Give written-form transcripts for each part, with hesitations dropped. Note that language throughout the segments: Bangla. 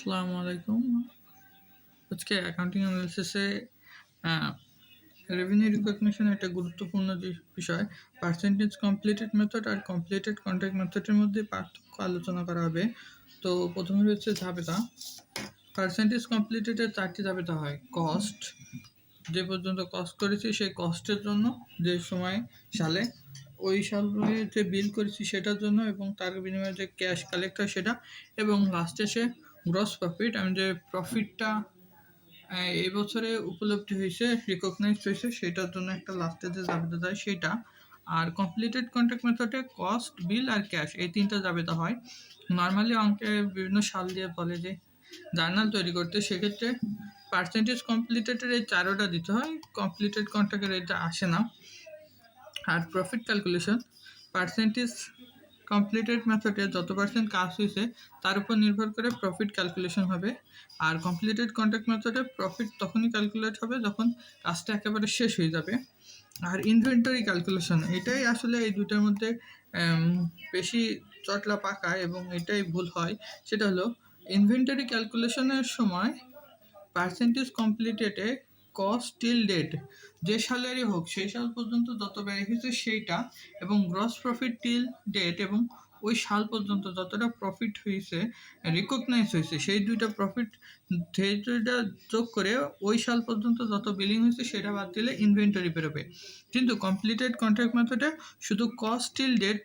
আসসালামু আলাইকুম। আজকে অ্যাকাউন্টিং অ্যানালিসিসে রেভিনিউ রিকগনিশন একটা গুরুত্বপূর্ণ বিষয়। পার্সেন্টেজ কমপ্লিটেড মেথড আর কমপ্লিটেড কন্ট্রাক্ট মেথডের মধ্যে পার্থক্য আলোচনা করা হবে। তো প্রথমে রয়েছে জাবেদা। পার্সেন্টেজ কমপ্লিটেডের 4টি জাবেদা হয়। কস্ট, যে পর্যন্ত কস্ট করেছি সেই কস্টের জন্য, যে সময় সালে ওই সালে যে বিল করেছি সেটার জন্য, এবং তার বিনিময়ে যে ক্যাশ কালেক্ট হয় সেটা, এবং লাস্টে সে গ্রস প্রফিট, আমি যে প্রফিটটা এই বছরে উপলব্ধি হয়েছে, রিকগনাইজ হয়েছে, সেটার জন্য একটা লাস্টে যে জাবেদা দেয় সেটা। আর কমপ্লিটেড কন্ট্রাক্ট মেথডে কস্ট, বিল আর ক্যাশ, এই 3টা জাবেদা হয়। নর্মালি অঙ্কে বিভিন্ন সাল দিয়ে বলে যে জার্নাল তৈরি করতে, সেক্ষেত্রে পার্সেন্টেজ কমপ্লিটেডের এই 4টা দিতে হয়, কমপ্লিটেড কন্ট্রাক্টের এটা আসে না। আর প্রফিট ক্যালকুলেশন, পার্সেন্টেজ কমপ্লিটেড মেথডে যত পার্সেন্ট কাজ হয়েছে তার উপর নির্ভর করে প্রফিট ক্যালকুলেশন হবে। আর কমপ্লিটেড কন্ট্রাক্ট মেথডে প্রফিট তখনই ক্যালকুলেট হবে যখন কাজটা একেবারে শেষ হয়ে যাবে। আর ইনভেন্টরি ক্যালকুলেশন, এটাই আসলে এই দুটার মধ্যে বেশি চটলা পাকা এবং এটাই ভুল হয়। সেটা হলো ইনভেন্টরি ক্যালকুলেশনের সময় পার্সেন্টেজ কমপ্লিটেডে কস্ট টিল ডেট, যে সালেরই হোক সেই সাল পর্যন্ত যত ব্যয় হয়েছে সেইটা, এবং গ্রস প্রফিট টিল ডেট, এবং ওই সাল পর্যন্ত যতটা প্রফিট হয়েছে, রিকগনাইজ হয়েছে, সেই দুইটা প্রফিট, সেই দুইটা যোগ করে ওই সাল পর্যন্ত যত বিলিং হয়েছে সেটা বাদ দিলে ইনভেন্টরি বেরোবে। কিন্তু কমপ্লিটেড কন্ট্রাক্ট মেথডে শুধু কস্ট টিল ডেট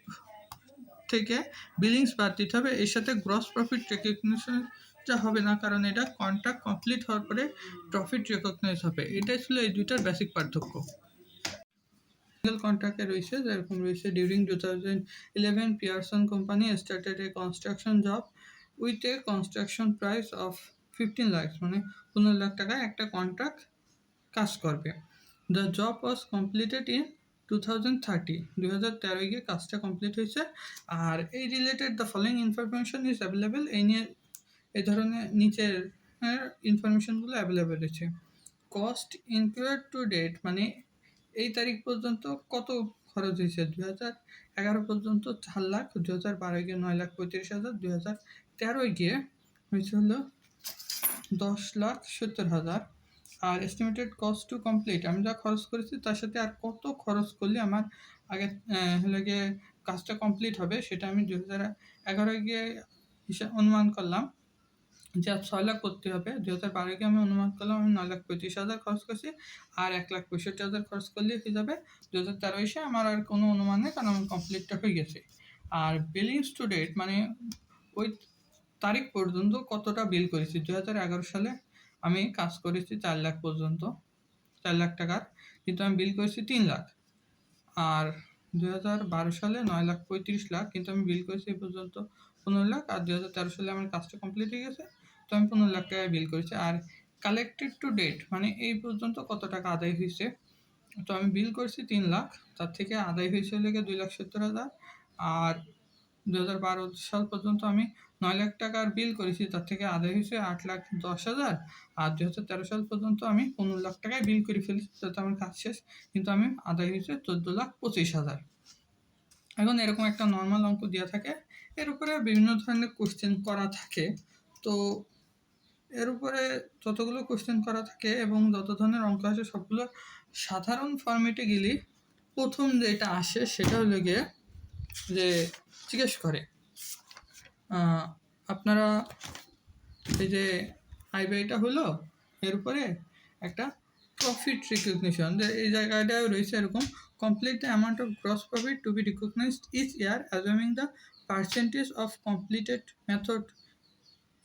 থেকে বিলিংস বাদ দিতে হবে, এর সাথে গ্রস প্রফিট রেকগনিশনটা হবে না, কারণ এটা কন্ট্রাক্ট কমপ্লিট হওয়ার পরে প্রফিট রেকগনাইজ হবে। এটাই ছিল এই দুইটার বেসিক পার্থক্য। সিঙ্গেল কন্ট্রাক্টে রয়েছে, যেরকম রয়েছে during 2011 Pearson company started a construction job with a construction price of 15 lakh, মানে 15 লাখ টাকায় একটা কন্ট্রাক্ট কাজ করবে। The job was completed in 2013 গিয়ে কাজটা কমপ্লিট হয়েছে। আর এই related the following information is available, এই নিয়ে এই ধরনের নিচের ইনফরমেশনগুলো অ্যাভেলেবেল রয়েছে। কস্ট ইনক্লুড টু ডেট, মানে এই তারিখ পর্যন্ত কত খরচ হয়েছে, 2011 পর্যন্ত 4 লাখ, 2012 গিয়ে 9,35,000, 2013 গিয়ে হয়েছে হলো 10,70,000। আর এস্টিমেটেড কস্ট টু কমপ্লিট, আমি যা খরচ করেছি তার সাথে আর কত খরচ করলে আমার আগে হলে গিয়ে কাজটা কমপ্লিট হবে, সেটা আমি 2011 গিয়ে অনুমান করলাম যে 6 লাখ করতে হবে। 2012 গিয়ে আমি অনুমান করলাম আমি 9,35,000 খরচ করছি, আর 1,65,000 খরচ করলে হয়ে যাবে। 2013 এসে আমার আর কোনো অনুমান নেই, কারণ আমার কমপ্লিটটা হয়ে গেছে। আর বিলিংস টু ডেট, মানে ওই তারিখ পর্যন্ত কতটা বিল করেছি। 2011 সালে আমি কাজ করেছি 4 লাখ পর্যন্ত, 4 লাখ টাকার, কিন্তু আমি বিল করেছি 3 লাখ। আর 2012 সালে 9,35,000, কিন্তু আমি বিল করেছি এই পর্যন্ত 15 লাখ। আর 2013 সালে আমার কাজটা কমপ্লিট হয়ে গেছে, তো আমি 15 লাখ টাকায় বিল করেছি। আর কালেক্টেড টু ডেট, মানে এই পর্যন্ত কত টাকা আদায় হয়েছে, তো আমি বিল করেছি 3 লাখ, তার থেকে আদায় হয়েছে লেগে 2,70,000। আর 2012 সাল পর্যন্ত আমি 9 লাখ টাকার বিল করেছি, তার থেকে আদায় হয়েছে 8,10,000। আর 2013 সাল পর্যন্ত আমি 15 লাখ টাকায় বিল করে ফেলেছি, যাতে আমার কাজ শেষ, কিন্তু আমি আদায় হয়েছে 14,25,000। এখন এরকম একটা নর্মাল অঙ্ক দেওয়া থাকে, এর উপরে বিভিন্ন ধরনের কোশ্চেন করা থাকে। তো এর উপরে যতগুলো কোশ্চেন করা থাকে এবং যত ধরনের অঙ্ক আসে সবগুলো সাধারণ ফর্মেটে গেলে প্রথম যেটা আসে সেটা হলো গিয়ে যে জিজ্ঞেস করে আপনারা এই যে আয় ব্যয়টা হলো, এর উপরে একটা প্রফিট রিকগনিশন, যে এই জায়গাটায় রয়েছে এরকম, complete the amount of gross profit to be recognised each year assuming the percentage of completed method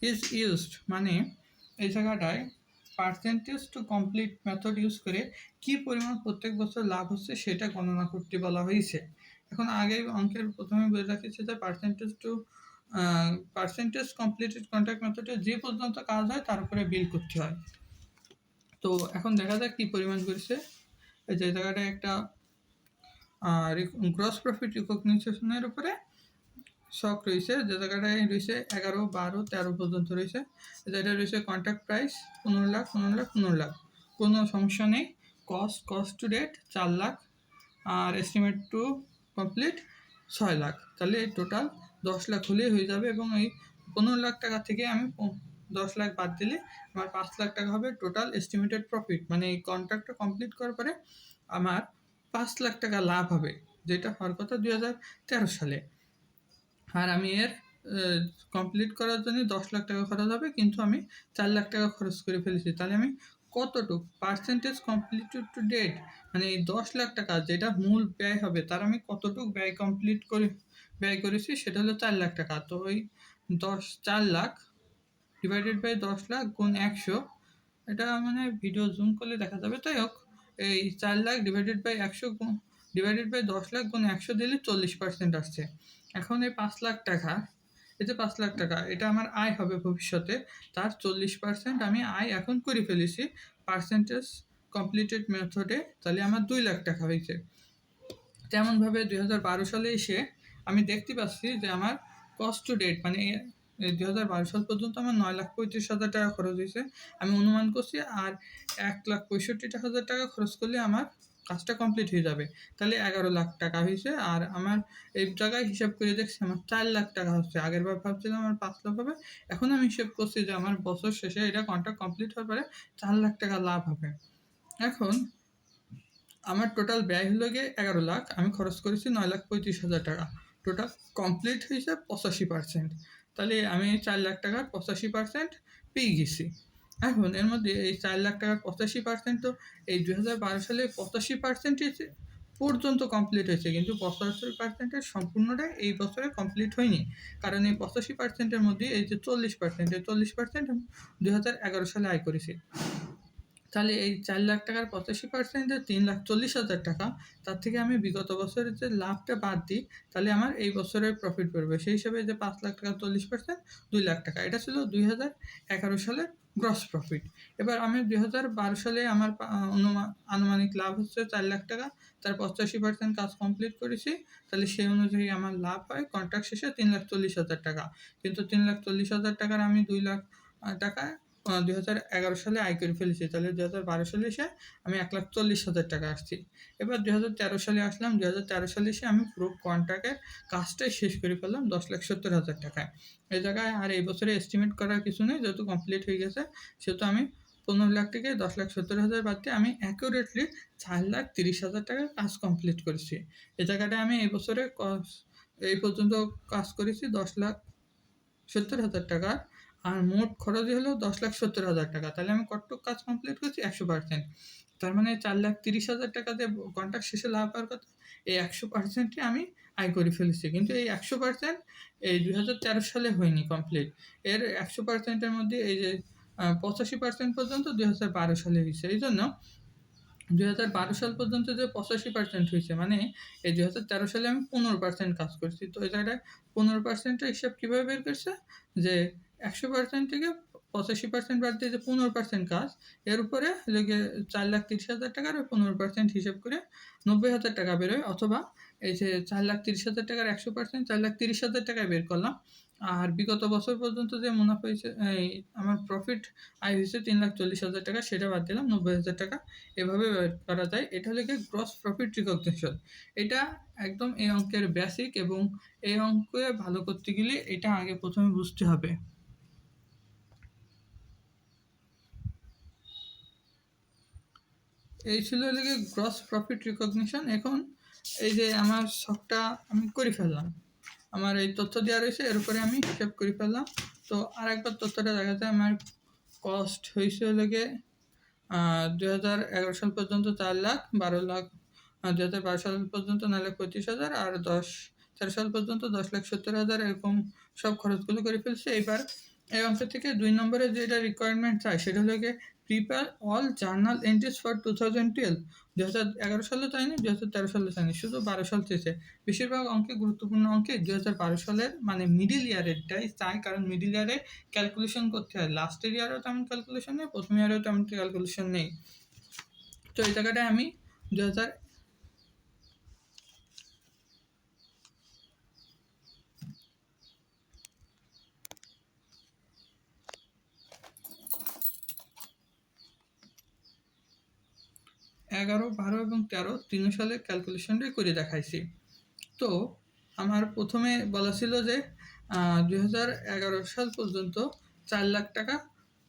is used, মানে এই জায়গাটায় percentage to complete method use করে কি পরিমাণ প্রত্যেক বছর লাভ হচ্ছে সেটা গণনা করতে বলা হয়েছে। এখন আগে অঙ্কের প্রথমে বলে রাখেছে যে পার্সেন্টেজ কমপ্লিটেড কন্ট্রাক্ট মেথডে যে পর্যন্ত কাজ হয় তার উপরে বিল করতে হয়। তো এখন দেখা যাক কি পরিমাণ করেছে। যে জায়গাটায় একটা গ্রস প্রফিট রিকগনিশনের উপরে শখ রয়েছে, যে জায়গাটায় রয়েছে 11, 12, 13 পর্যন্ত রয়েছে, যেটা রয়েছে কন্ট্রাক্ট প্রাইস 15 লাখ, 15 লাখ, 15 লাখ, কোনো সমস্যা নেই। কস্ট টু ডেট 4 লাখ, আর এস্টিমেট টু কমপ্লিট 6 লাখ, তাহলে টোটাল 10 লাখ হলেই হয়ে যাবে। এবং এই 15 লাখ টাকা থেকে আমি 10 লাখ বাদ দিলে আমার 5 লাখ টাকা হবে টোটাল এস্টিমেটেড প্রফিট, মানে এই কন্ট্রাক্টটা কমপ্লিট করার পরে আমার 5 লাখ টাকা লাভ হবে, যেটা হওয়ার কথা 2013 সালে। আর আমি এর কমপ্লিট করার জন্য 10 লাখ টাকা খরচ হবে, কিন্তু আমি 4 লাখ টাকা খরচ করে ফেলেছি। তাহলে আমি কতটুকু পার্সেন্টেজ কমপ্লিটেড টু ডেট, মানে এই 10 লাখ টাকা যেটা মূল ব্যয় হবে তার আমি কতটুকু ব্যয় করেছি, সেটা হলো 4 লাখ টাকা। তো ওই 4 লাখ ডিভাইডেড বাই 10 লাখ গুণ 100, এটা মানে ভিডিও জুম করলে দেখা যাবে। তাই হোক, এই 4 lakh divided by 100 divided by 10 lakh গুণ 100 দিলে 40% আসছে। এখন এই 5 লাখ টাকা, এই যে 5 লাখ টাকা এটা আমার আয় হবে ভবিষ্যতে, তার 40% আমি আয় এখন করে ফেলেছি পার্সেন্টেজ কমপ্লিটেড মেথডে, তাহলে আমার 2 লাখ টাকা হয়েছে। তেমনভাবে 2012 সালে এসে আমি দেখতে পাচ্ছি যে আমার কস্ট টু ডেট, মানে 2012 সাল পর্যন্ত আমার 9,35,000 টাকা খরচ হয়েছে। আমি অনুমান করছি আর 1,65,000 টাকা খরচ করলে আমার কাজটা কমপ্লিট হয়ে যাবে, তাহলে 11 লাখ টাকা হয়েছে। আর আমার এই জায়গায় হিসাব করে দেখছি আমার 4 লাখ টাকা হচ্ছে। আগের বার ভাবছিলাম আমার 5 লাখ হবে, এখন আমি হিসাব করছি যে আমার বছর শেষে এটা কন্ট্রাক্ট কমপ্লিট হওয়ার পরে 4 লাখ টাকা লাভ হবে। এখন আমার টোটাল ব্যয় হলো গিয়ে 11 লাখ, আমি খরচ করেছি 9,35,000 টাকা, টোটাল কমপ্লিট হয়েছে 85%। তাহলে আমি 4 লাখ টাকার 85% পেয়ে গেছি। এখন এর মধ্যে এই 4 লাখ টাকার 85% তো এই 2012 সালে 85% পর্যন্ত কমপ্লিট হয়েছে, কিন্তু 85%-এর সম্পূর্ণটাই এই বছরে কমপ্লিট হয়নি। কারণ এই 85%-এর মধ্যে এই যে 40%, এই 40% আমি 2011 সালে আয় করেছি। তাহলে এই 4 লাখ টাকার 85% 3,40,000 টাকা, তার থেকে আমি বিগত বছরের যে লাভটা বাদ দিই, তাহলে আমার এই বছরের প্রফিট পড়বে। সেই হিসাবে যে 5 লাখ টাকা 40% 2 লাখ টাকা, এটা ছিল 2011 সালের গ্রস প্রফিট। এবার আমি 2012 সালে আমার আনুমানিক লাভ হচ্ছে 4 লাখ টাকা, তার 85% কাজ কমপ্লিট করেছি, তাহলে সেই অনুযায়ী আমার লাভ হয় কন্ট্রাক্ট শেষে 3,40,000 টাকা। কিন্তু 3,40,000 টাকার আমি 2 লাখ টাকা 2011 সালে আয় করে ফেলেছি, তাহলে 2012 সালে এসে আমি 1,40,000 টাকা আসছি। এবার 2013 সালে আসলাম, 2013 সালে এসে আমি পুরো কন্ট্রাক্টের কাজটাই শেষ করে ফেললাম 10,70,000 টাকায়। এই জায়গায় আর এই বছরে এস্টিমেট করার কিছু নেই, যেহেতু কমপ্লিট হয়ে গেছে, সেহেতু আমি 15 লাখ থেকে 10,70,000 বাদ দিয়ে আমি অ্যাকুরেটলি 4,30,000 টাকার কাজ কমপ্লিট করেছি। এই জায়গাটায় আমি এই বছরে এই পর্যন্ত কাজ করেছি 10,70,000 টাকা, আর মোট খরচ হলো 10,70,000 টাকা। তাহলে আমি কতটুকু কাজ কমপ্লিট করছি? 100%। তার মানে 4,30,000 টাকা দিয়ে কন্ট্রাক্ট শেষে লাভ হওয়ার কথা, এই 100%ই আমি আয় করে ফেলেছি। কিন্তু এই 100% এই 2013 সালে হয়নি কমপ্লিট। এর 100%-এর মধ্যে এই যে 85% পর্যন্ত 2012 সালে হয়েছে। এই জন্য 2012 সাল পর্যন্ত যে 85% হয়েছে, মানে এই 2013 সালে আমি 15% কাজ করছি। তো এই জায়গায় 15%-এর হিসাব কীভাবে বের করছে, যে 100% থেকে 85% বাদ দিয়ে যে 15% কাজ, এর উপরে লেগে 4,30,000 টাকার 15% হিসাব করে 90,000 টাকা বেরোয়। অথবা এই যে 4,30,000 টাকার 100% 4,30,000 টাকায় বের করলাম। আর বিগত বছর পর্যন্ত যে মুনাফা হয়েছে, এই আমার প্রফিট আয় হয়েছে 3,40,000 টাকা, সেটা বাদ দিলাম 90,000 টাকা। এভাবে বের করা যায়। এটা হলো গিয়ে গ্রস প্রফিট রিকগনিশন। এটা একদম এই অঙ্কের বেসিক, এবং এই অঙ্কে ভালো করতে গেলে এটা আগে প্রথমে বুঝতে হবে। এই ছিল লেগে গ্রস প্রফিট রিকগনিশন। এখন এই যে আমার শখটা আমি করে ফেললাম, আমার এই তথ্য দেওয়া রয়েছে, এর উপরে আমি হিসাব করে ফেললাম। তো আর একবার তথ্যটা দেখা যায়, আমার কস্ট হয়েছে লেগে 2011 সাল পর্যন্ত 4 লাখ, 12 লাখ 2012 সাল পর্যন্ত 9,35,000, আর 13 সাল পর্যন্ত 10,70,000, এরকম সব খরচগুলো করে ফেলছে। এবার এই অংশ থেকে 2 নম্বরে যেটা রিকোয়ারমেন্ট চাই, সেটা হলো গিয়ে prepare all journal entries for 2012। 2011 সালে চাইনি, 2013 সালে চাইনি, শুধু 12 সাল চেয়েছে। বেশিরভাগ অঙ্কে, গুরুত্বপূর্ণ অঙ্কে 2012 সালের মানে মিডিল ইয়ারেরটাই চাই, কারণ মিডিল ইয়ারে ক্যালকুলেশন করতে হয়। লাস্টের ইয়ারেও তেমন ক্যালকুলেশন নেই, প্রথম ইয়ারেও তেমন ক্যালকুলেশন নেই। তো এই জায়গাটায় আমি 2011, 12 এবং 13 3 সালের ক্যালকুলেশনটাই করে দেখাইছি। তো আমার প্রথমে বলা ছিল যে 2011 সাল পর্যন্ত 4 লাখ টাকা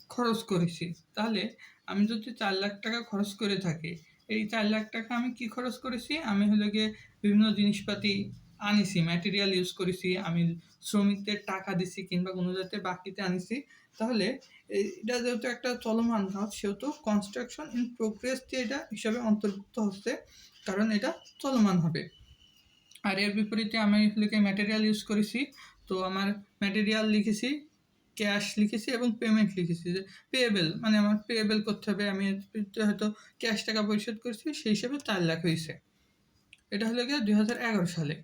খরচ করেছি। তাহলে আমি যদি 4 লাখ টাকা খরচ করে থাকি, এই 4 লাখ টাকা আমি কি খরচ করেছি? আমি হলো গিয়ে বিভিন্ন জিনিসপাতি আনিছি, ম্যাটেরিয়াল ইউজ করেছি, আমি শ্রমিকদের টাকা দিছি কিংবা কোনো জাতীয় বাকিতে আনিছি। তাহলে এটা যেহেতু একটা চলমান কাজ, সেহেতু কনস্ট্রাকশন ইন প্রোগ্রেস দিয়ে এটা হিসাবে অন্তর্ভুক্ত হচ্ছে, কারণ এটা চলমান হবে। আর এর বিপরীতে আমি লিখে ম্যাটেরিয়াল ইউজ করেছি, তো আমার ম্যাটেরিয়াল লিখেছি, ক্যাশ লিখেছি এবং পেমেন্ট লিখেছি, যে পেয়েবেল মানে আমার পেয়েবেল করতে হবে, আমি হয়তো ক্যাশ টাকা পরিশোধ করেছি, সেই হিসাবে 4 লাখ হয়েছে। এটা হলো গিয়ে 2011 সালে।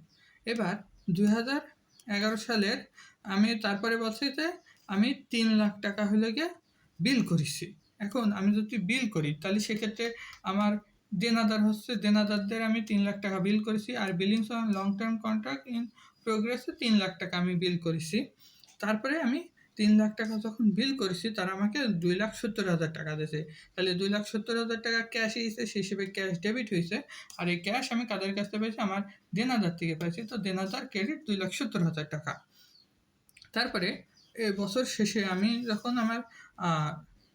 এবার 2011 সালের আমি তারপরে বলছি যে আমি 3 লাখ টাকা হলো গিয়ে বিল করেছি। এখন আমি যদি বিল করি তাহলে সেক্ষেত্রে আমার দেনাদার হচ্ছে, দেনাদারদের আমি 3 লাখ টাকা বিল করেছি, আর billings on long term contract in প্রোগ্রেসে 3 লাখ টাকা আমি বিল করেছি। তারপরে আমি 3 লাখ টাকা যখন বিল করেছি, তারা আমাকে 2,70,000 টাকা দিয়েছে। তাহলে 2,70,000 টাকা ক্যাশ এসেছে, সেই হিসেবে ক্যাশ ডেবিট হয়েছে। আর এই ক্যাশ আমি কাদের কাছ থেকে পেয়েছি? আমার দেনাদার থেকে পেয়েছি। তো দেনাদার ক্রেডিট 2,70,000 টাকা। তারপরে বছর শেষে আমি যখন আমার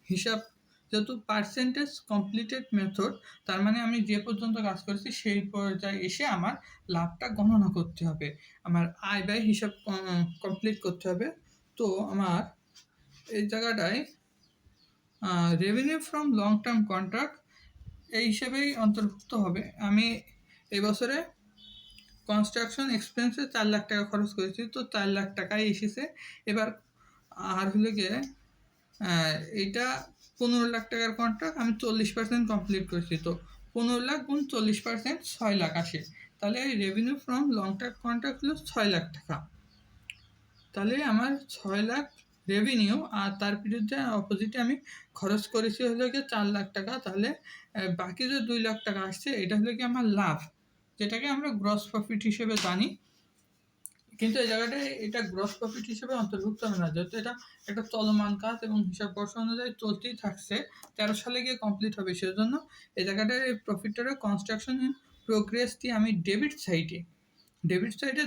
হিসাব, যেহেতু পার্সেন্টেজ কমপ্লিটেড মেথড, তার মানে আমি যে পর্যন্ত কাজ করেছি সেই পর্যায়ে এসে আমার লাভটা গণনা করতে হবে, আমার আয় ব্যয় হিসাব কমপ্লিট করতে হবে। তো আমার এই জায়গাটায় revenue from long term contract এই হিসেবেই অন্তর্ভুক্ত হবে। আমি এই বছরে কনস্ট্রাকশন এক্সপেন্সে 4 লাখ টাকা খরচ করেছি, তো 4 লাখ টাকাই এসেছে। এবার আর হলে গিয়ে এইটা 15 লাখ টাকার কন্ট্রাক্ট, আমি 40% কমপ্লিট করেছি, তো 15 লাখ গুণ 40% 6 লাখ আসে। তাহলে এই revenue from long term contract হলো 6 লাখ টাকা। তাহলে আমার 6 লাখ রেভিনিউ, আর তার বিরুদ্ধে অপোজিটে আমি খরচ করেছি হলো গিয়ে 4 লাখ টাকা। তাহলে বাকি যে 2 লাখ টাকা আসছে, এটা হলো কি আমার লাভ, যেটাকে আমরা গ্রস প্রফিট হিসেবে জানি। কিন্তু এই জায়গাটায় এটা গ্রস প্রফিট হিসেবে অন্তর্ভুক্ত হবে না, যেহেতু এটা একটা চলমান কাজ এবং হিসাব বর্ষ অনুযায়ী চলতেই থাকছে, 13 সালে গিয়ে কমপ্লিট হবে। সেজন্য এই জায়গাটায় এই প্রফিটটা কনস্ট্রাকশন ইন প্রোগ্রেস দিয়ে আমি ডেবিট সাইডে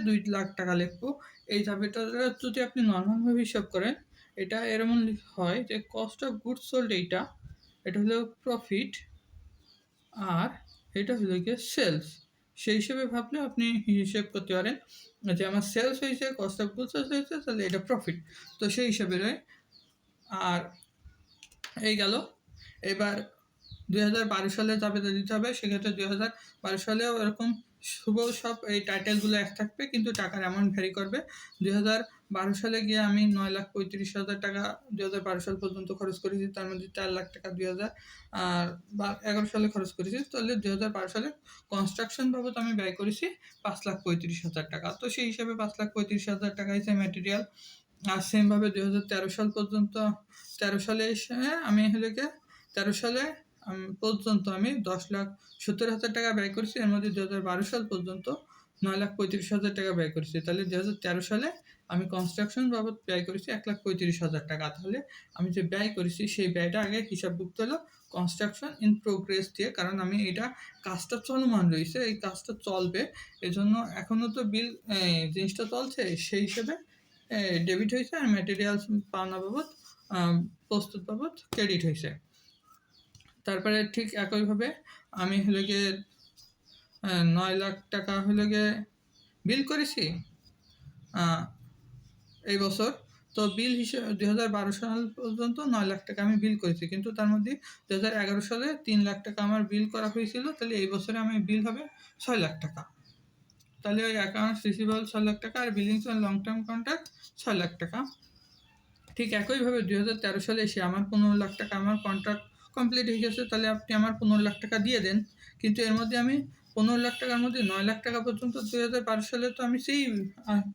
2 লাখ টাকা লিখবো। এই চাবিটা যদি আপনি নর্মালভাবে হিসাব করেন, এটা এরকম হয় যে কস্ট অফ গুডস সোল্ড, এটা হলো প্রফিট, আর এটা হলো গিয়ে সেলস। সেই হিসেবে ভাবলে আপনি হিসেব করতে পারেন যে আমার সেলস হয়েছে, কস্ট অফ গুডস হয়েছে, তাহলে এটা প্রফিট, তো সেই হিসাবে রয়। আর এই গেল। এবার 2012 সালে জাবেদা দিতে হবে, সেক্ষেত্রে 2012 সালেও এরকম শুভ সব এই টাইটেলগুলো এক থাকবে, কিন্তু টাকার অ্যামাউন্ট ভ্যারি করবে। 2012 সালে গিয়ে আমি 9,35,000 টাকা 2012 সাল পর্যন্ত খরচ করেছি, তার মধ্যে 4 লাখ টাকা 2011 সালে খরচ করেছি। তাহলে 2012 সালে কনস্ট্রাকশন বাবদ আমি ব্যয় করেছি 5,35,000 টাকা। তো সেই হিসাবে 5,35,000 টাকা হিসেবে ম্যাটেরিয়াল। আর সেমভাবে 2013 সাল পর্যন্ত, 13 সালে এসে আমি হলে গিয়ে 13 সালে পর্যন্ত আমি 10,70,000 টাকা ব্যয় করেছি। এর মধ্যে 2012 সাল পর্যন্ত 9,35,000 টাকা ব্যয় করেছি। তাহলে 2013 সালে আমি কনস্ট্রাকশন বাবদ ব্যয় করেছি 1,35,000 টাকা। তাহলে আমি যে ব্যয় করেছি সেই ব্যয়টা আগে হিসাবভুক্ত হলো কনস্ট্রাকশন ইন প্রোগ্রেস দিয়ে, কারণ আমি এটা কাজটা চলমান রয়েছে, এই কাজটা চলবে, এজন্য এখনও তো বিল জিনিসটা চলছে, সেই হিসেবে ডেবিট হয়েছে, আর ম্যাটেরিয়ালস পাওনা বাবদ প্রস্তুত বাবদ ক্রেডিট হয়েছে। তারপরে ঠিক একইভাবে আমি হলে গিয়ে 9 লাখ টাকা হলে গিয়ে বিল করেছি এই বছর। তো বিল হিসেবে 2012 সাল পর্যন্ত 9 লাখ টাকা আমি বিল করেছি, কিন্তু তার মধ্যে 2011 সালে 3 লাখ টাকা আমার বিল করা হয়েছিল। তাহলে এই বছরে আমি বিল হবে 6 লাখ টাকা। তাহলে ওই অ্যাকাউন্টস রিসিভেবল 6 লাখ টাকা, আর billings on long term contract 6 lakh টাকা। ঠিক একইভাবে 2013 সালে এসে আমার 15 লাখ টাকা আমার কন্ট্রাক্ট কমপ্লিট হয়ে গেছে, তাহলে আপনি আমার 15 লাখ টাকা দিয়ে দেন। কিন্তু এর মধ্যে আমি 15 লাখ টাকার মধ্যে 9 লাখ টাকা পর্যন্ত 2012 সালে তো আমি সেই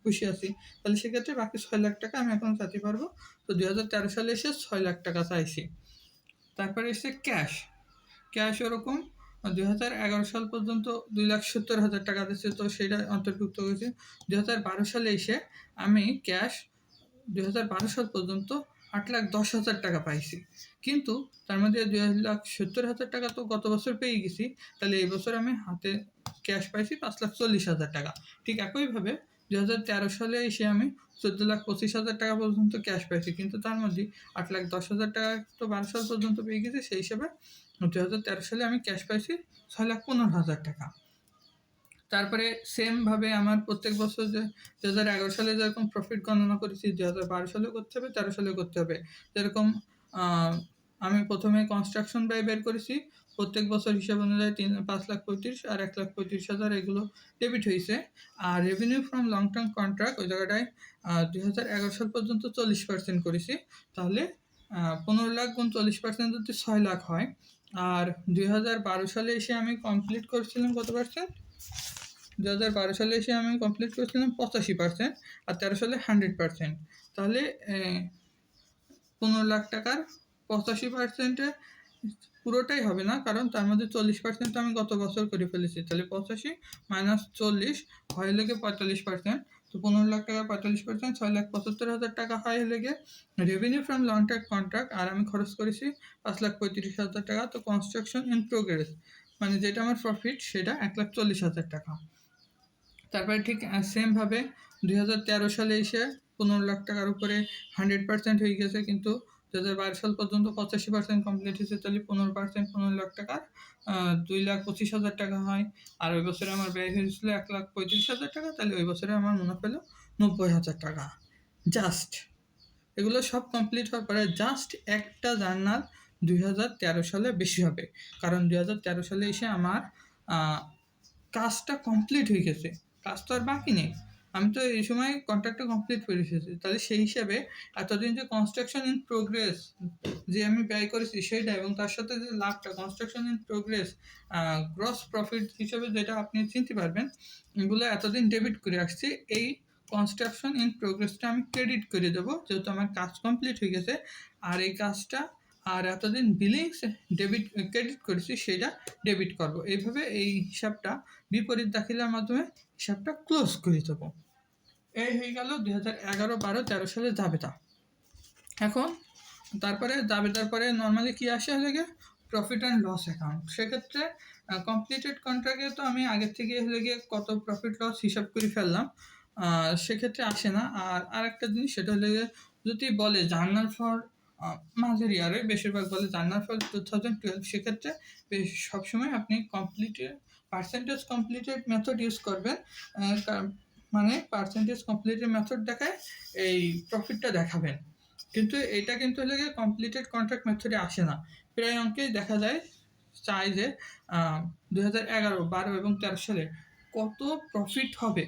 খুশি আছি, তাহলে সেক্ষেত্রে বাকি 6 লাখ টাকা আমি এখন চাইতে পারবো। তো 2013 সালে এসে 6 লাখ টাকা চাইছি। তারপরে এসে ক্যাশ ওরকম 2011 সাল পর্যন্ত 2,70,000 টাকা দিচ্ছে, তো সেটা অন্তর্ভুক্ত হয়েছে। 2012 সালে এসে আমি ক্যাশ 2012 সাল পর্যন্ত 8,10,000 টাকা পাইছি, কিন্তু তার মধ্যে 2,70,000 টাকা তো গত বছর পেয়ে গেছি। তাহলে এই বছর আমি হাতে ক্যাশ পাইছি 5,40,000 টাকা। ঠিক একইভাবে 2013 সালে এসে আমি 14,25,000 টাকা পর্যন্ত ক্যাশ পাইছি, কিন্তু তার মধ্যে 8,10,000 টাকা তো 12 সাল পর্যন্ত পেয়ে গেছি। সেই হিসাবে 2013 সালে আমি ক্যাশ পাইছি 6,15,000 টাকা। তারপরে সেমভাবে আমার প্রত্যেক বছর যে 2011 সালে যেরকম প্রফিট গণনা করেছি 2012 সালেও করতে হবে, 13 সালেও করতে হবে। যেরকম আমি প্রথমে কনস্ট্রাকশন ব্যয় বের করেছি, প্রত্যেক বছর হিসাব অনুযায়ী 5,35,000 আর 1,35,000 এগুলো ডেবিট হয়েছে। আর revenue from long term contract ওই জায়গাটায় 2011 সাল পর্যন্ত 40% করেছি। তাহলে 15 লাখ গুণ 40% যদি 6 লাখ হয়। আর 2012 সালে এসে আমি কমপ্লিট করেছিলাম কত পার্সেন্ট? 2012 সালে এসে আমি কমপ্লিট করেছিলাম 85%, আর 13 সালে 100%। তাহলে 15 লাখ টাকার 85%-এ পুরোটাই হবে না, কারণ তার মধ্যে 40% আমি গত বছর করে ফেলেছি। তাহলে 85 মাইনাস 40 হয় লেগে 45%। তো 15 লাখ টাকা 45%, 6,75,000 টাকা হয় লেগে revenue from long term contract. আর আমি খরচ করেছি 5,35,000 টাকা। তো কনস্ট্রাকশন ইন প্রোগ্রেস মানে যেটা আমার প্রফিট সেটা 1,40,000 টাকা। তারপরে ঠিক সেমভাবে 2013 সালে এসে 15 লাখ টাকার উপরে 100% হয়ে গেছে, কিন্তু 2012 সাল পর্যন্ত 85% কমপ্লিট হয়েছে। তাহলে 15% 15 লাখ টাকার 2,25,000 টাকা হয়। আর ওই বছরে আমার ব্যয় হয়েছিল 1,35,000 টাকা। তাহলে ওই বছরে আমার মুনাফা হলো 90,000 টাকা। জাস্ট এগুলো সব কমপ্লিট হওয়ার পরে জাস্ট একটা জার্নাল 2013 সালে বেশি হবে, কারণ 2013 সালে এসে আমার কাজটা কমপ্লিট হয়ে গেছে, কাজ তো আর বাকি নেই। আমি তো এই সময় কন্ট্রাক্টটা কমপ্লিট করে এসেছি। তাহলে সেই হিসাবে এতদিন যে কনস্ট্রাকশন ইন প্রোগ্রেস যে আমি ব্যয় করেছি সেইটা, এবং তার সাথে যে লাভটা construction in progress gross profit হিসেবে যেটা আপনি চিনতে পারবেন, এগুলো এতদিন ডেবিট করে আসছি। এই কনস্ট্রাকশন ইন প্রোগ্রেসটা আমি ক্রেডিট করে দেবো, যেহেতু আমার কাজ কমপ্লিট হয়ে গেছে। আর এই কাজটা আর এতদিন বিলিংস ক্রেডিট করেছি সেটা ডেবিট করব। এইভাবে এই হিসাবটা বিপরীত দাখিলার মাধ্যমে হিসাবটা ক্লোজ করে দেবো। এই হয়ে গেল 2011, 12, 13 সালের জাবেদা। এখন তারপরে জাবেদার পরে নর্মালি কি আসে হলে গিয়ে প্রফিট অ্যান্ড লস অ্যাকাউন্ট। সেক্ষেত্রে কমপ্লিটেড কন্ট্রাক্টে তো আমি আগের থেকে হলে গিয়ে কত প্রফিট লস হিসাব করে ফেললাম, সেক্ষেত্রে আসে না। আর আরেকটা জিনিস সেটা হলে গিয়ে যদি বলে জার্নাল ফর মাঝের ইয়ারে, বেশিরভাগ বলে জার্নাল ফর 2012, সেক্ষেত্রে সবসময় আপনি পার্সেন্টেজ কমপ্লিটেড মেথড ইউজ করবেন। মানে পার্সেন্টেজ কমপ্লিটেড মেথড দেখায় এই প্রফিটটা দেখাবেন। কিন্তু এটা কিন্তু হলে গিয়ে কমপ্লিটেড কন্ট্রাক্ট মেথডে আসে না। প্রায় অঙ্কেই দেখা যায় চাই যে 2011, 12 এবং 13 সালে কত প্রফিট হবে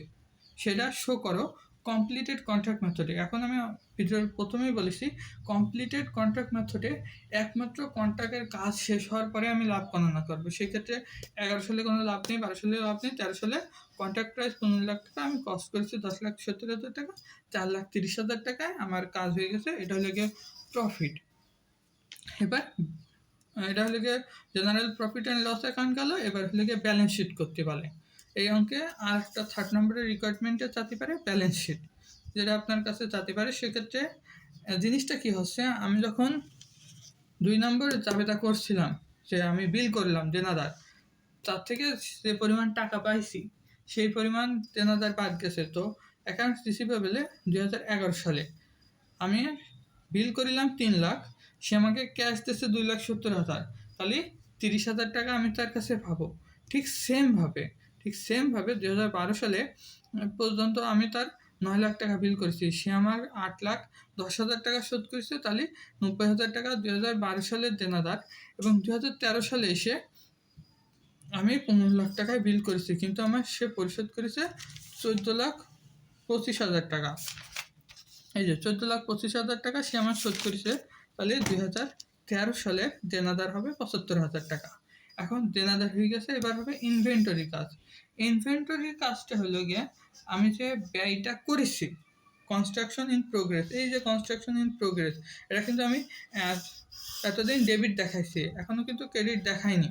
সেটা শো করো কমপ্লিটেড কন্ট্রাক্ট মেথডে। এখন আমি ভিডিওর প্রথমেই বলেছি কমপ্লিটেড কন্ট্রাক্ট মেথডে একমাত্র কন্ট্রাক্টের কাজ শেষ হওয়ার পরে আমি লাভ গণনা করবো। সেক্ষেত্রে 11 সালে কোনো লাভ নেই, 12 সালে লাভ নেই, 13 সালে কন্ট্রাক্ট প্রাইস 15 লাখ টাকা, আমি কস্ট করেছি 10,70,000 টাকা, 4,30,000 টাকায় আমার কাজ হয়ে গেছে। এটা হলে গিয়ে প্রফিট। এবার এটা হলে গিয়ে general profit and loss account গেল। এবার হলে গিয়ে ব্যালেন্স শিট করতে পারে। এই অঙ্কে আর একটা 3rd নম্বরের রিকোয়ারমেন্টে চাতে পারে ব্যালেন্স শিট, যেটা আপনার কাছে চাতে পারে। সেক্ষেত্রে জিনিসটা কি হচ্ছে, আমি যখন 2 নম্বর জাবেদা করছিলাম যে আমি বিল করলাম দেনাদার, তার থেকে যে পরিমাণ টাকা পাইছি সেই পরিমাণ দেনাদার বাদ গেছে। তো অ্যাকাউন্টস রিসিভেবলে 2011 সালে আমি বিল করিলাম 3 লাখ, সে আমাকে ক্যাশ দিচ্ছে 2,70,000, তাহলে 30,000 টাকা আমি তার কাছে পাবো। ঠিক সেমভাবে 2012 সালে পর্যন্ত আমি তার 9 লাখ টাকা বিল করেছি, সে আমার 8,10,000 টাকা শোধ করেছে। তাহলে 90,000 টাকা 2012 সালের দেনাদার। এবং 2013 সালে এসে আমি 15 লাখ টাকায় বিল করেছি, কিন্তু আমার সে পরিশোধ করেছে 14,25,000 টাকা। এই যে 14,25,000 টাকা সে আমার শোধ করেছে। তাহলে 2013 সালে দেনাদার হবে 75,000 টাকা। এখন দেনাদার হয়ে গেছে, এবার হবে ইনভেন্টরি কাজ। ইনভেন্টরির কাজটা হলো গিয়ে আমি যে ব্যয়টা করেছি কনস্ট্রাকশন ইন প্রোগ্রেস, এই যে কনস্ট্রাকশন ইন প্রোগ্রেস এটা কিন্তু আমি এতদিন ডেবিট দেখাইছি, এখনও কিন্তু ক্রেডিট দেখাইনি।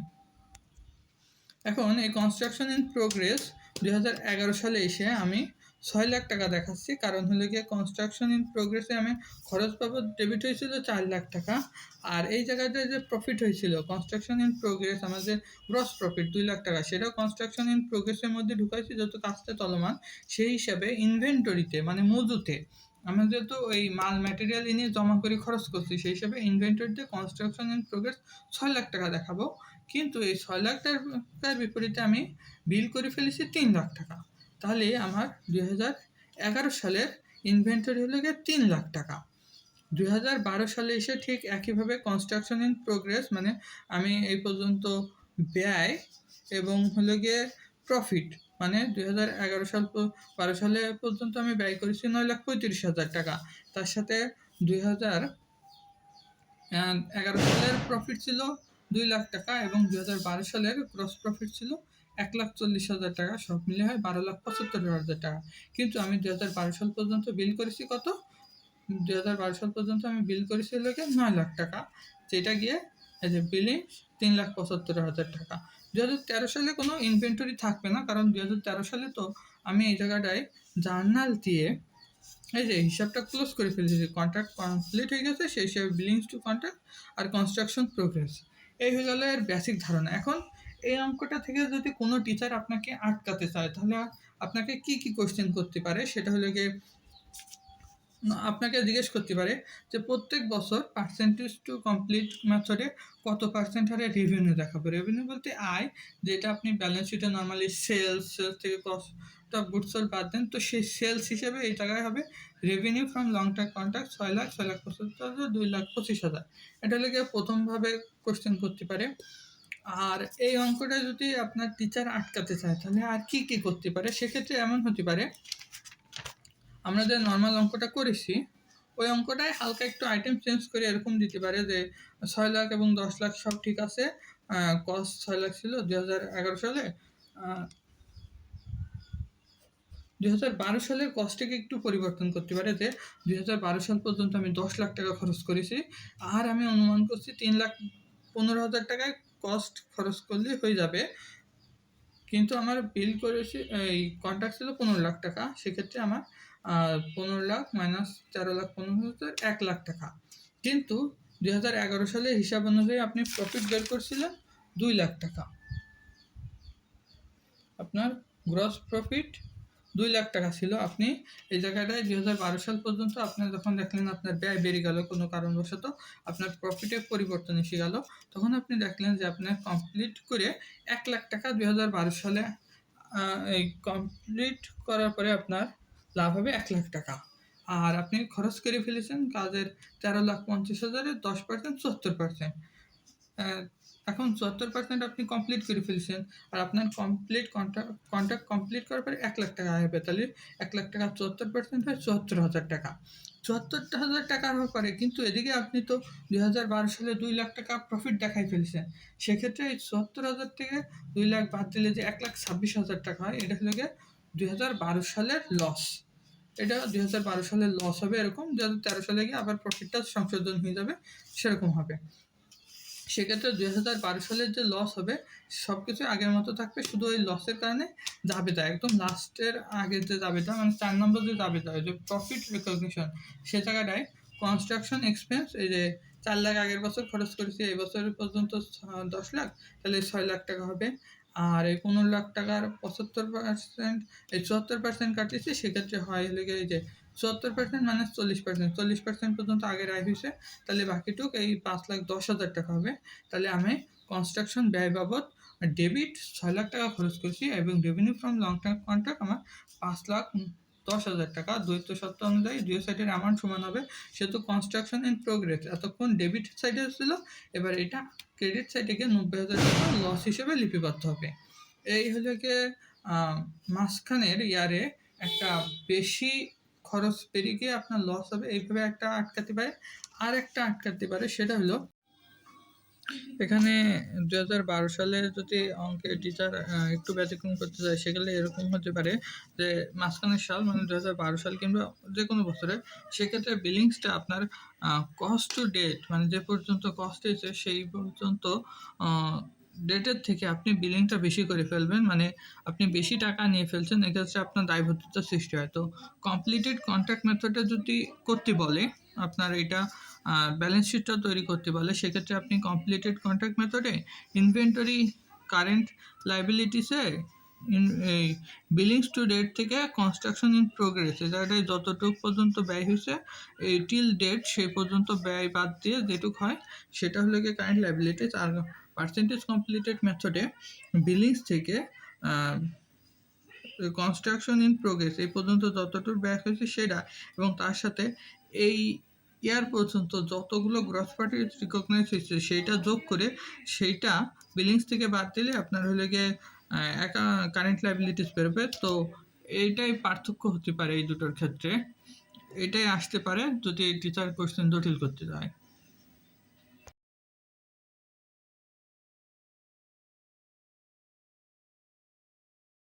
এখন এই কনস্ট্রাকশন ইন প্রোগ্রেস 2011 সালে এসে আমি 6 লাখ টাকা দেখাচ্ছি, কারণ হলো গিয়ে কনস্ট্রাকশন ইন প্রোগ্রেসে আমি খরচ বাবদ ডেবিট হয়েছিল 4 লাখ টাকা, আর এই জায়গাটায় যে প্রফিট হয়েছিল কনস্ট্রাকশন ইন প্রোগ্রেস, আমাদের গ্রস প্রফিট 2 লাখ টাকা, সেটাও কনস্ট্রাকশন ইন প্রোগ্রেসের মধ্যে ঢুকাইছি যত কাজটা চলমান। সেই হিসাবে ইনভেন্টরিতে মানে মজুতে আমরা যেহেতু ওই মাল ম্যাটেরিয়াল এনে জমা করে খরচ করছি, সেই হিসাবে ইনভেন্টরিতে কনস্ট্রাকশন ইন প্রোগ্রেস 6 লাখ টাকা দেখাবো। কিন্তু এই 6 লাখ টাকার বিপরীতে আমি বিল করে ফেলেছি 3 লাখ টাকা। তাহলে আমার 2011 সালের ইনভেন্টরি হলো গিয়ে 3 লাখ টাকা। 2012 সালে এসে ঠিক একইভাবে কনস্ট্রাকশন ইন প্রোগ্রেস মানে আমি এই পর্যন্ত ব্যয় এবং হলো গিয়ে প্রফিট মানে 2011 সালে পর্যন্ত আমি ব্যয় করেছি 9,35,000 টাকা। তার সাথে 2011 সালের প্রফিট ছিল 2 লাখ টাকা এবং 2012 সালের গ্রস প্রফিট ছিল 1,40,000 টাকা, সব মিলে হয় 12,75,000 টাকা। কিন্তু আমি 2012 সাল পর্যন্ত বিল করেছি কত? 2012 সাল পর্যন্ত আমি বিল করেছি হলো গিয়ে 9 লাখ টাকা, যেটা গিয়ে এই যে বিলিং 3,75,000 টাকা। 2013 সালে কোনো ইনভেন্টরি থাকবে না, কারণ 2013 সালে তো আমি এই জায়গাটায় জার্নাল দিয়ে এই যে হিসাবটা ক্লোজ করে ফেলেছি, কন্ট্রাক্ট কমপ্লিট হয়ে গেছে, সেই হিসাবে বিলিংস টু কন্ট্রাক্ট আর কনস্ট্রাকশন প্রোগ্রেস। এই হয়ে গেল এর বেসিক ধারণা। এখন এই অঙ্কটা থেকে যদি কোনো টিচার আপনাকে আটকাতে চায়, তাহলে আপনাকে কি কি কোশ্চেন করতে পারে, সেটা হলো গিয়ে আপনাকে জিজ্ঞেস করতে পারে যে প্রত্যেক বছর পার্সেন্টেজ টু কমপ্লিট মেথডে কত পার্সেন্ট হারে রেভিনিউ দেখাবো। রেভিনিউ বলতে আয়, যেটা আপনি ব্যালেন্স শিটে নর্মালি সেলস থেকে কস্ট অফ গুডস সোল্ড বাদ দেন, তো সেই সেলস হিসেবে এই টাকায় হবে revenue from long term contract 6,75,000, 2,25,000। এটা লেগে প্রথমভাবে কোশ্চেন করতে পারে। আর এই অঙ্কটা যদি আপনার টিচার আটকাতে চায়, তাহলে আর কি কি করতে পারে, সেক্ষেত্রে এমন হতে পারে আমরা যে নর্মাল অঙ্কটা করেছি ওই অঙ্কটায় হালকা একটু আইটেম চেঞ্জ করে এরকম দিতে পারে যে 6 লাখ এবং 10 লাখ সব ঠিক আছে, কস্ট 6 লাখ ছিল 2011 সালে, 2012 সালের কস্টটাকে একটু পরিবর্তন করতে পারে যে 2012 সাল পর্যন্ত আমি 10 লাখ টাকা খরচ করেছি, আর আমি অনুমান করছি 3,15,000 টাকায় কস্ট খরচ করলে হয়ে যাবে, কিন্তু আমার বিল করেছি এই কন্ট্রাক্ট ছিল 15 লাখ টাকা, সেক্ষেত্রে আমার 15 লাখ মাইনাস 13,15,000 1 লাখ টাকা। কিন্তু 2011 সালে হিসাব অনুযায়ী আপনি প্রফিট বের করছিলেন 2 লাখ টাকা, আপনার গ্রস প্রফিট 2 লাখ টাকা ছিল। আপনি এই জায়গাটায় 2012 সাল পর্যন্ত আপনার যখন দেখলেন আপনার ব্যয় বেড়ে গেল কোনো কারণবশত, আপনার প্রফিটের পরিবর্তন এসে গেল, তখন আপনি দেখলেন যে আপনার কমপ্লিট করে 1 লাখ টাকা 2012 সালে এই কমপ্লিট করার পরে আপনার লাভ হবে 1 লাখ টাকা। আর আপনি খরচ করে ফেলেছেন কাজের 13,50,000-এর 10% 74%। এখন 74% আপনি কমপ্লিট করে ফেলছেন, আর আপনার কন্ট্রাক্ট কমপ্লিট করার পরে 1 লাখ টাকা হবে, তাহলে 1 লাখ টাকা 74% হয় 74,000 টাকা। 74,000 টাকা হওয়ার পরে কিন্তু এদিকে আপনি তো 2012 সালে 2 লাখ টাকা প্রফিট দেখাই ফেলছেন, সেক্ষেত্রে এই 74,000 থেকে 2 লাখ বাদ দিলে যে 1,26,000 টাকা হয়, এটা হলো গিয়ে 2012 সালের লস। এটা 2012 সালের লস হবে, এরকম 2013 সালে গিয়ে আবার প্রফিটটা সংশোধন হয়ে যাবে, সেরকম হবে। সেক্ষেত্রে 2012 সালের যে লস হবে সব কিছু আগের মতো থাকবে, শুধু ওই লসের কারণে জাবেদা একদম লাস্টের আগের যে জাবেদা মানে 4 নম্বর যে জাবেদা যে প্রফিট রিকগনিশন, সে জায়গাটায় কনস্ট্রাকশন এক্সপেন্স এই যে 4 লাখ আগের বছর খরচ করেছি, এই বছর পর্যন্ত 10 লাখ, তাহলে 6 লাখ টাকা হবে। আর এই 15 লাখ টাকার 75% এই 74% কাটিয়েছি, সেক্ষেত্রে হয় হলে গিয়ে এই যে 74% মাইনাস 40%, 40% পর্যন্ত আগের আয় হয়েছে, তাহলে বাকিটুক এই 5,10,000 টাকা হবে। তাহলে আমি কনস্ট্রাকশন ব্যয় বাবদ ডেবিট 6 লাখ টাকা খরচ করছি এবং revenue from long term contract আমার 5,10,000 টাকা। দ্বৈত সত্য অনুযায়ী দুই সাইডের অ্যামাউন্ট সমান হবে, সেহেতু কনস্ট্রাকশন ইন প্রোগ্রেস এতক্ষণ ডেবিট সাইডে ছিল, এবার এটা ক্রেডিট সাইডে গিয়ে 90,000 টাকা লস হিসেবে লিপিবদ্ধ হবে। এই হলো গিয়ে মাঝখানের ইয়ারে একটা বেশি খরচ বেরিয়ে গিয়ে আপনার লস হবে, এইভাবে একটা আটকাতে পারে। আর একটা আটকাতে পারে, সেটা হলো এখানে 2012 সালে যদি অঙ্কের টিচার একটু ব্যতিক্রম করতে চায়, সেগুলো এরকম হতে পারে যে মাঝখানের সাল মানে 2012 সাল কিংবা যে কোনো বছরে, সেক্ষেত্রে বিলিংসটা আপনার কস্ট টু ডেট মানে যে পর্যন্ত কস্ট হয়েছে সেই পর্যন্ত ডেটের থেকে আপনি বিলিংটা বেশি করে ফেলবেন, মানে আপনি বেশি টাকা নিয়ে ফেলছেন, এক্ষেত্রে আপনার দায়বদ্ধতা সৃষ্টি হয়। তো কমপ্লিটেড কন্ট্রাক্ট মেথডে যদি করতে বলে আপনার এটা ব্যালেন্স শিটটা তৈরি করতে বলে, সেক্ষেত্রে আপনি কমপ্লিটেড কন্ট্রাক্ট মেথডে ইনভেন্টরি কারেন্ট লাইবিলিটিসে এই বিলিংস টু ডেট থেকে কনস্ট্রাকশন ইন প্রোগ্রেস এটাই যতটুকু পর্যন্ত ব্যয় হয়েছে এই টিল ডেট সেই পর্যন্ত ব্যয় বাদ দিয়ে যেটুক হয় সেটা হলো গিয়ে কারেন্ট লাইবিলিটিস। আর পার্সেন্টেজ কমপ্লিটেড মেথডে বিলিংস থেকে কনস্ট্রাকশন ইন প্রোগ্রেস এই পর্যন্ত যতটুকু ব্যয় হয়েছে সেটা এবং তার সাথে এই ইয়ার পর্যন্ত যতগুলো গ্রস প্রফিট রিকগনাইজ হয়েছে সেইটা যোগ করে সেইটা বিলিংস থেকে বাদ দিলে আপনার হলে গিয়ে কারেন্ট লাইবিলিটিস বেরোবে। তো এইটাই পার্থক্য হতে পারে এই দুটোর ক্ষেত্রে, এটাই আসতে পারে যদি টিচার কোশ্চেন জটিল করতে যায়।